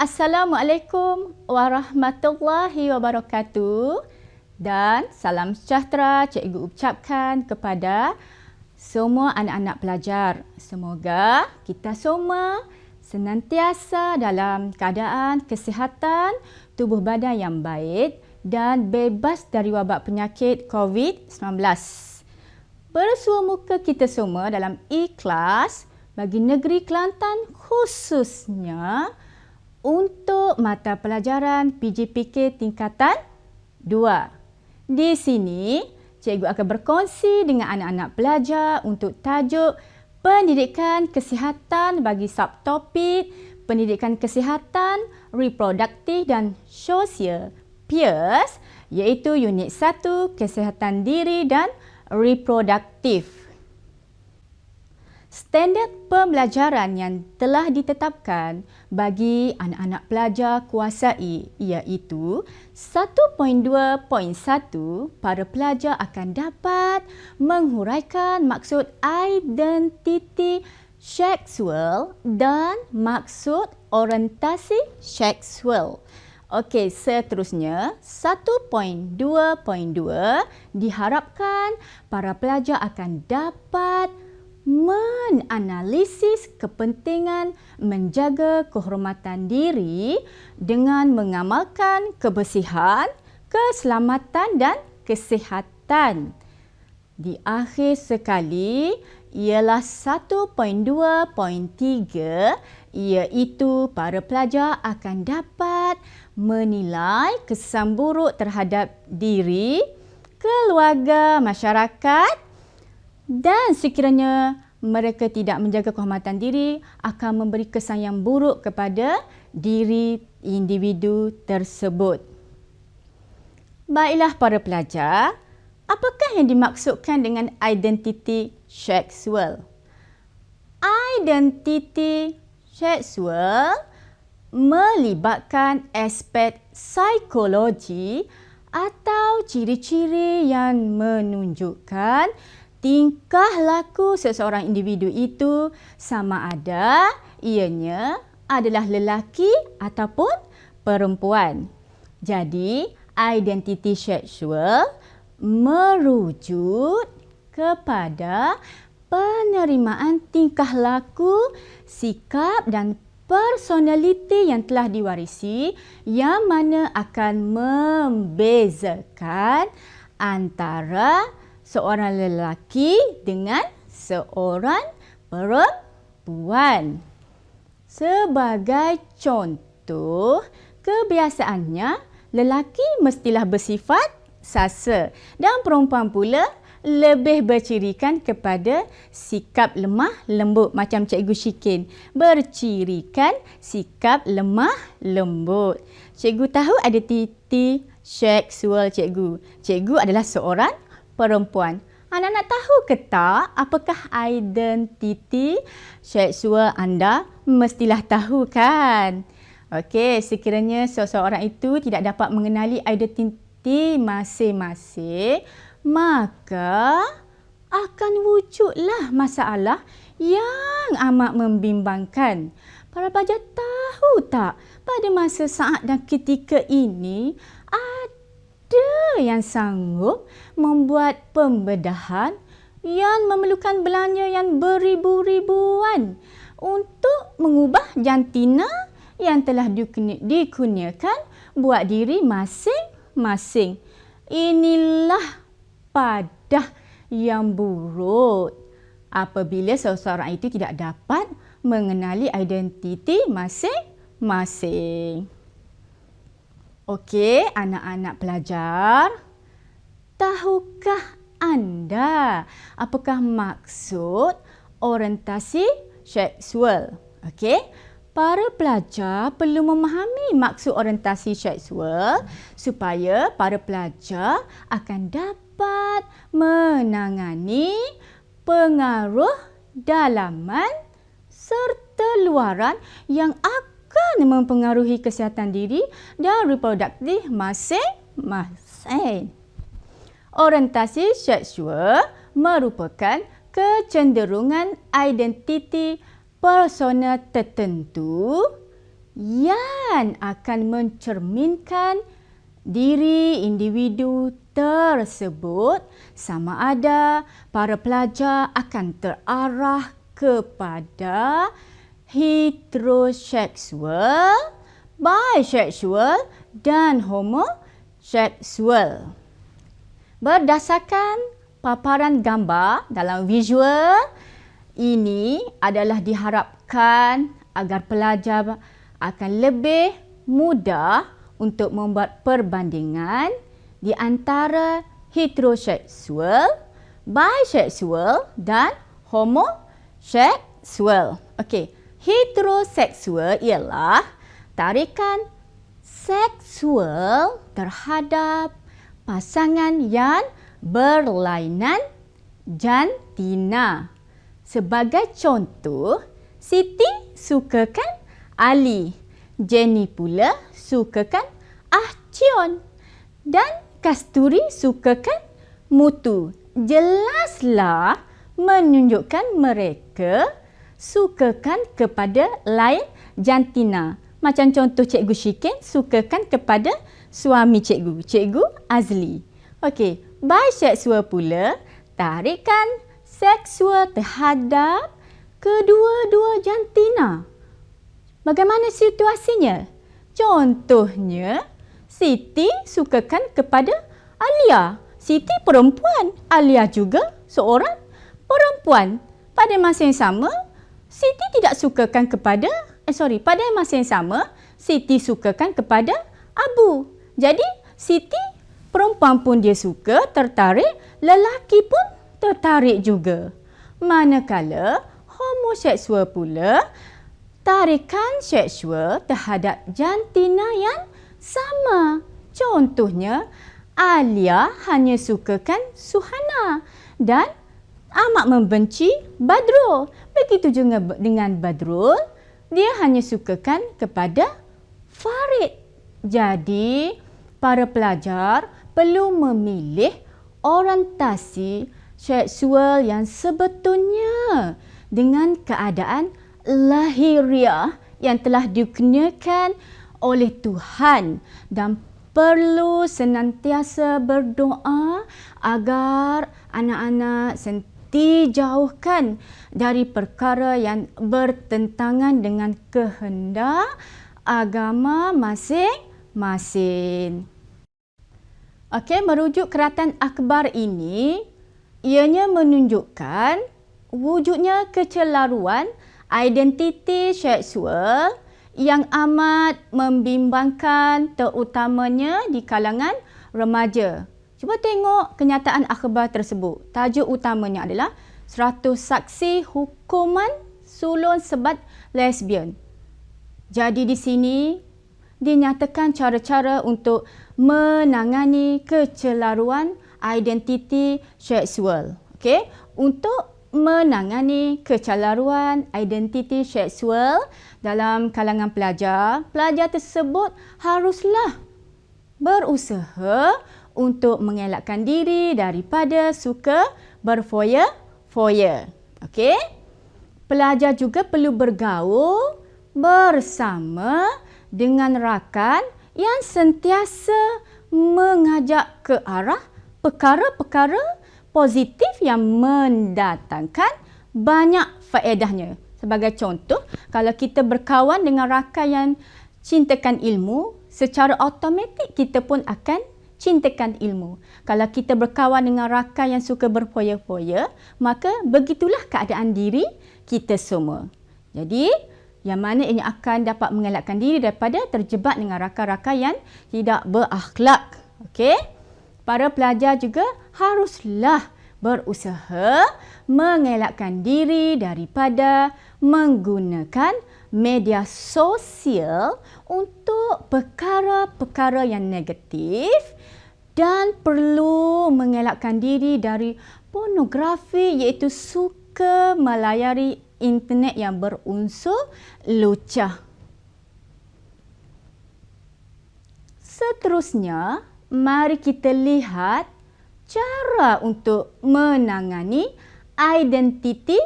Assalamualaikum warahmatullahi wabarakatuh dan salam sejahtera cikgu ucapkan kepada semua anak-anak pelajar. Semoga kita semua senantiasa dalam keadaan kesihatan tubuh badan yang baik dan bebas dari wabak penyakit COVID-19. Bersua muka kita semua dalam ikhlas bagi negeri Kelantan khususnya untuk mata pelajaran PJPK tingkatan 2. Di sini, cikgu akan berkongsi dengan anak-anak pelajar untuk tajuk pendidikan kesihatan bagi subtopik pendidikan kesihatan reproduktif dan sosial PIRS iaitu unit 1 kesihatan diri dan reproduktif. Standard pembelajaran yang telah ditetapkan bagi anak-anak pelajar kuasai iaitu 1.2.1 para pelajar akan dapat menghuraikan maksud identiti seksual dan maksud orientasi seksual. Okey, seterusnya 1.2.2 diharapkan para pelajar akan dapat menganalisis kepentingan menjaga kehormatan diri dengan mengamalkan kebersihan, keselamatan dan kesihatan. Di akhir sekali ialah 1.2.3 iaitu para pelajar akan dapat menilai kesan buruk terhadap diri, keluarga, masyarakat dan sekiranya mereka tidak menjaga kehormatan diri akan memberi kesan yang buruk kepada diri individu tersebut. Baiklah para pelajar, apakah yang dimaksudkan dengan identiti seksual? Identiti seksual melibatkan aspek psikologi atau ciri-ciri yang menunjukkan tingkah laku seseorang individu itu sama ada ianya adalah lelaki ataupun perempuan. Jadi, identiti seksual merujuk kepada penerimaan tingkah laku, sikap dan personaliti yang telah diwarisi yang mana akan membezakan antara seorang lelaki dengan seorang perempuan. Sebagai contoh, kebiasaannya lelaki mestilah bersifat sasa dan perempuan pula lebih bercirikan kepada sikap lemah lembut macam Cikgu Syikin. Bercirikan sikap lemah lembut. Cikgu tahu identiti seksual cikgu. Cikgu adalah seorang perempuan. Anak-anak tahu ke tak apakah identiti seksual anda? Mestilah tahu kan? Okey, sekiranya seseorang itu tidak dapat mengenali identiti masing-masing, maka akan wujudlah masalah yang amat membimbangkan. Para pelajar tahu tak pada masa saat dan ketika ini ada yang sanggup membuat pembedahan yang memerlukan belanja yang beribu-ribuan untuk mengubah jantina yang telah dikurniakan buat diri masing-masing. Inilah padah yang buruk apabila seseorang itu tidak dapat mengenali identiti masing-masing. Okey, anak-anak pelajar, tahukah anda apakah maksud orientasi seksual? Okey, para pelajar perlu memahami maksud orientasi seksual supaya para pelajar akan dapat menangani pengaruh dalaman serta luaran yang akan mempengaruhi kesihatan diri dan reproduktif masing-masing. Orientasi seksual merupakan kecenderungan identiti persona tertentu yang akan mencerminkan diri individu tersebut, sama ada para pelajar akan terarah kepada heteroseksual, bisexual dan homoseksual. Berdasarkan paparan gambar dalam visual ini adalah diharapkan agar pelajar akan lebih mudah untuk membuat perbandingan di antara heteroseksual, bisexual dan homoseksual. Okey, heteroseksual ialah tarikan seksual terhadap pasangan yang berlainan jantina. Sebagai contoh, Siti sukakan Ali, Jenny pula sukakan Ahcion dan Kasturi sukakan Mutu. Jelaslah menunjukkan mereka sukakan kepada lain jantina. Macam contoh Cikgu Syikin sukakan kepada suami cikgu, Cikgu Azli. Okey, bisexual pula tarikan seksual terhadap kedua-dua jantina. Bagaimana situasinya? Contohnya, Siti sukakan kepada Alia. Siti perempuan, Alia juga seorang perempuan. Pada masa yang sama, Siti tidak sukakan kepada pada masa yang sama, Siti sukakan kepada Abu. Jadi, Siti perempuan pun dia suka, tertarik, lelaki pun tertarik juga. Manakala homoseksual pula tarikan seksual terhadap jantina yang sama. Contohnya, Alia hanya sukakan Suhana dan amat membenci Badrul. Begitu juga dengan Badrul, dia hanya sukakan kepada Farid. Jadi, para pelajar perlu memilih orientasi seksual yang sebetulnya dengan keadaan lahiriah yang telah dikurniakan oleh Tuhan dan perlu senantiasa berdoa agar anak-anak dijauhkan dari perkara yang bertentangan dengan kehendak agama masing-masing. Okey, merujuk keratan akhbar ini, ianya menunjukkan wujudnya kecelaruan identiti seksual yang amat membimbangkan, terutamanya di kalangan remaja. Cuba tengok kenyataan akhbar tersebut. Tajuk utamanya adalah 100 saksi hukuman sulung sebat lesbian. Jadi di sini dinyatakan cara-cara untuk menangani kecelaruan identiti seksual. Okey, untuk menangani kecelaruan identiti seksual dalam kalangan pelajar, pelajar tersebut haruslah berusaha untuk mengelakkan diri daripada suka berfoya-foya. Okey? Pelajar juga perlu bergaul bersama dengan rakan yang sentiasa mengajak ke arah perkara-perkara positif yang mendatangkan banyak faedahnya. Sebagai contoh, kalau kita berkawan dengan rakan yang cintakan ilmu, secara automatik kita pun akan cintakan ilmu. Kalau kita berkawan dengan rakan yang suka berfoya-foya, maka begitulah keadaan diri kita semua. Jadi, yang mana ini akan dapat mengelakkan diri daripada terjebak dengan rakan-rakan yang tidak berakhlak. Okey? Para pelajar juga haruslah berusaha mengelakkan diri daripada menggunakan media sosial untuk perkara-perkara yang negatif dan perlu mengelakkan diri dari pornografi, iaitu suka melayari internet yang berunsur lucah. Seterusnya, mari kita lihat cara untuk menangani identiti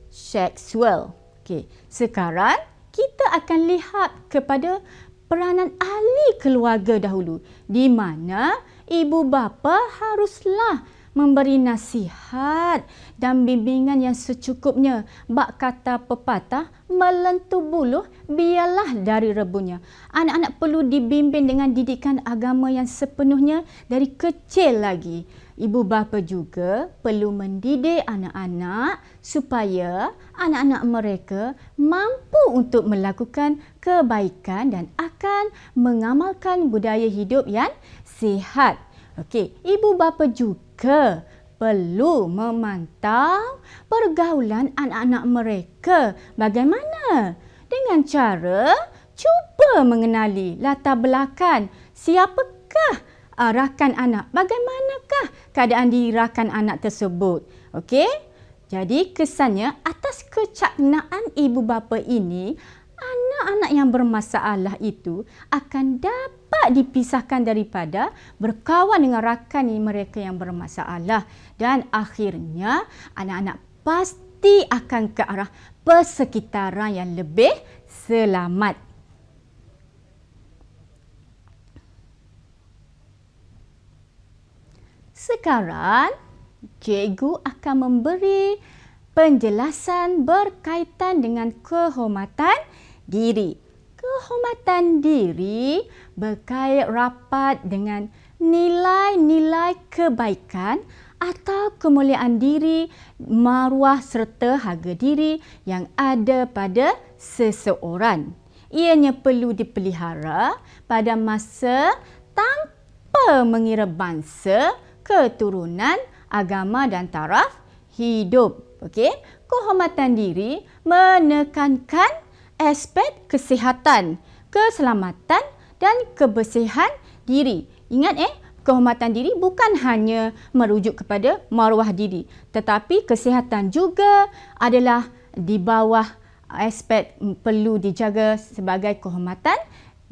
seksual. Okey, sekarang kita akan lihat kepada peranan ahli keluarga dahulu, di mana ibu bapa haruslah memberi nasihat dan bimbingan yang secukupnya. Bak kata pepatah, melentur buluh biarlah dari rebunya. Anak-anak perlu dibimbing dengan didikan agama yang sepenuhnya dari kecil lagi. Ibu bapa juga perlu mendidik anak-anak supaya anak-anak mereka mampu untuk melakukan kebaikan dan akan mengamalkan budaya hidup yang sihat. Okey, ibu bapa juga perlu memantau pergaulan anak-anak mereka. Bagaimana? Dengan cara cuba mengenali latar belakang siapakah rakan anak. Bagaimanakah keadaan diri rakan anak tersebut? Okey? Jadi kesannya atas kecaknaan ibu bapa ini, anak-anak yang bermasalah itu akan dapat dipisahkan daripada berkawan dengan rakan mereka yang bermasalah, dan akhirnya anak-anak pasti akan ke arah persekitaran yang lebih selamat. Sekarang, cikgu akan memberi penjelasan berkaitan dengan kehormatan diri. Kehormatan diri berkait rapat dengan nilai-nilai kebaikan atau kemuliaan diri, maruah serta harga diri yang ada pada seseorang. Ianya perlu dipelihara pada masa tanpa mengira bangsa, keturunan, agama dan taraf hidup. Okey, kehormatan diri menekankan aspek kesihatan, keselamatan dan kebersihan diri. Ingat kehormatan diri bukan hanya merujuk kepada maruah diri, tetapi kesihatan juga adalah di bawah aspek perlu dijaga sebagai kehormatan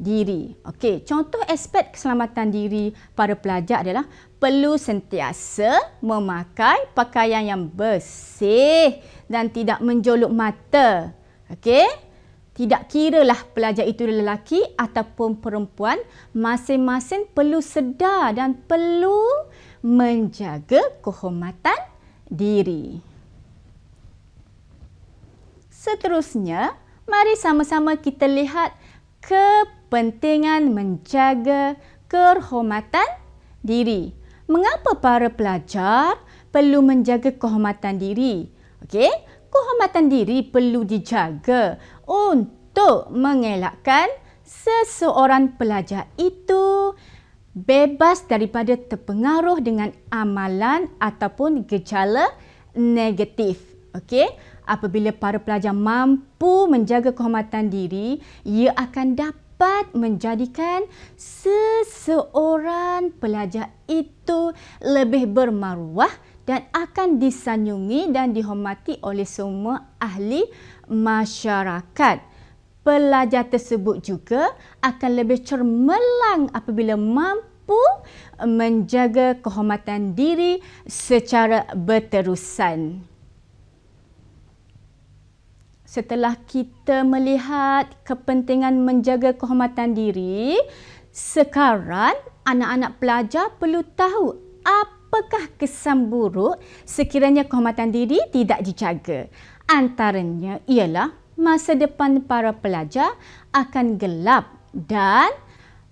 diri. Okey, contoh aspek keselamatan diri para pelajar adalah perlu sentiasa memakai pakaian yang bersih dan tidak menjolok mata. Okey? Tidak kiralah pelajar itu lelaki ataupun perempuan, masing-masing perlu sedar dan perlu menjaga kehormatan diri. Seterusnya, mari sama-sama kita lihat kepentingan menjaga kehormatan diri. Mengapa para pelajar perlu menjaga kehormatan diri? Okey, kehormatan diri perlu dijaga untuk mengelakkan seseorang pelajar itu bebas daripada terpengaruh dengan amalan ataupun gejala negatif. Okey, apabila para pelajar mampu menjaga kehormatan diri, ia akan dapat menjadikan seseorang pelajar itu lebih bermaruah dan akan disanjungi dan dihormati oleh semua ahli masyarakat. Pelajar tersebut juga akan lebih cermelang apabila mampu menjaga kehormatan diri secara berterusan. Setelah kita melihat kepentingan menjaga kehormatan diri, sekarang anak-anak pelajar perlu tahu apakah kesan buruk sekiranya kehormatan diri tidak dijaga. Antaranya ialah masa depan para pelajar akan gelap dan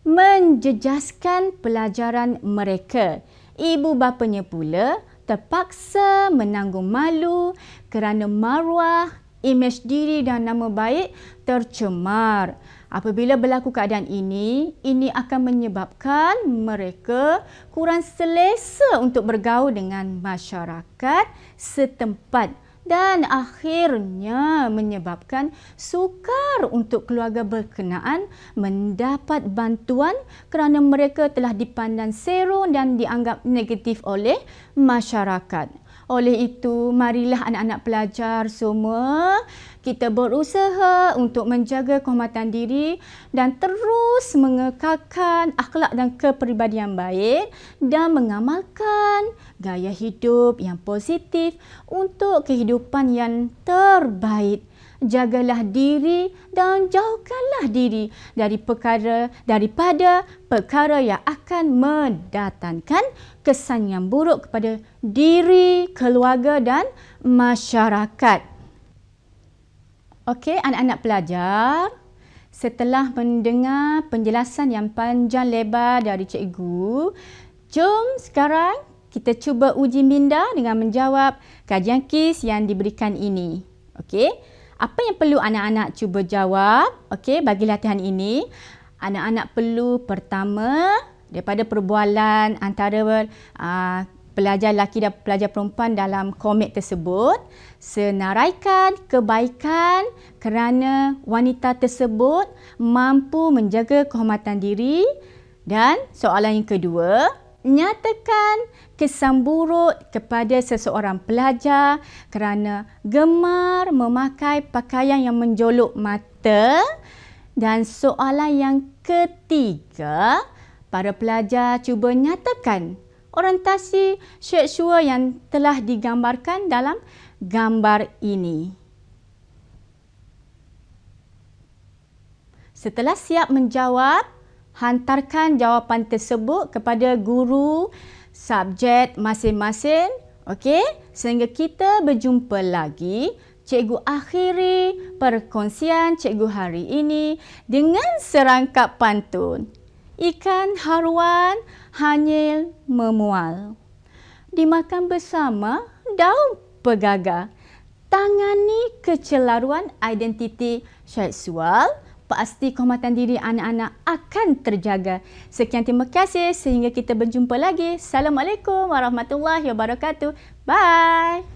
menjejaskan pelajaran mereka. Ibu bapanya pula terpaksa menanggung malu kerana maruah, imej diri dan nama baik tercemar. Apabila berlaku keadaan ini akan menyebabkan mereka kurang selesa untuk bergaul dengan masyarakat setempat dan akhirnya menyebabkan sukar untuk keluarga berkenaan mendapat bantuan kerana mereka telah dipandang serong dan dianggap negatif oleh masyarakat. Oleh itu, marilah anak-anak pelajar semua kita berusaha untuk menjaga kehormatan diri dan terus mengekalkan akhlak dan kepribadian baik dan mengamalkan gaya hidup yang positif untuk kehidupan yang terbaik. jagalah diri dan jauhkanlah diri daripada perkara yang akan mendatangkan kesan yang buruk kepada diri, keluarga dan masyarakat. Okey, anak-anak pelajar, setelah mendengar penjelasan yang panjang lebar dari cikgu, jom sekarang kita cuba uji minda dengan menjawab kajian KIS yang diberikan ini. Okey, apa yang perlu anak-anak cuba jawab? Okey, bagi latihan ini, anak-anak perlu pertama daripada perbualan antara pelajar lelaki dan pelajar perempuan dalam komik tersebut, senaraikan kebaikan kerana wanita tersebut mampu menjaga kehormatan diri. Dan soalan yang kedua, nyatakan kesan buruk kepada seseorang pelajar kerana gemar memakai pakaian yang menjolok mata. Dan soalan yang ketiga, para pelajar cuba nyatakan orientasi seksual yang telah digambarkan dalam gambar ini. Setelah siap menjawab, hantarkan jawapan tersebut kepada guru subjek masing-masing. Okey, sehingga kita berjumpa lagi. Cikgu akhiri perkongsian cikgu hari ini dengan serangkap pantun. Ikan haruan hanyil memual. Dimakan bersama daun pegagar. Tangani kecelaruan identiti seksual. Pasti kehormatan diri anak-anak akan terjaga. Sekian, terima kasih. Sehingga kita berjumpa lagi. Assalamualaikum warahmatullahi wabarakatuh. Bye.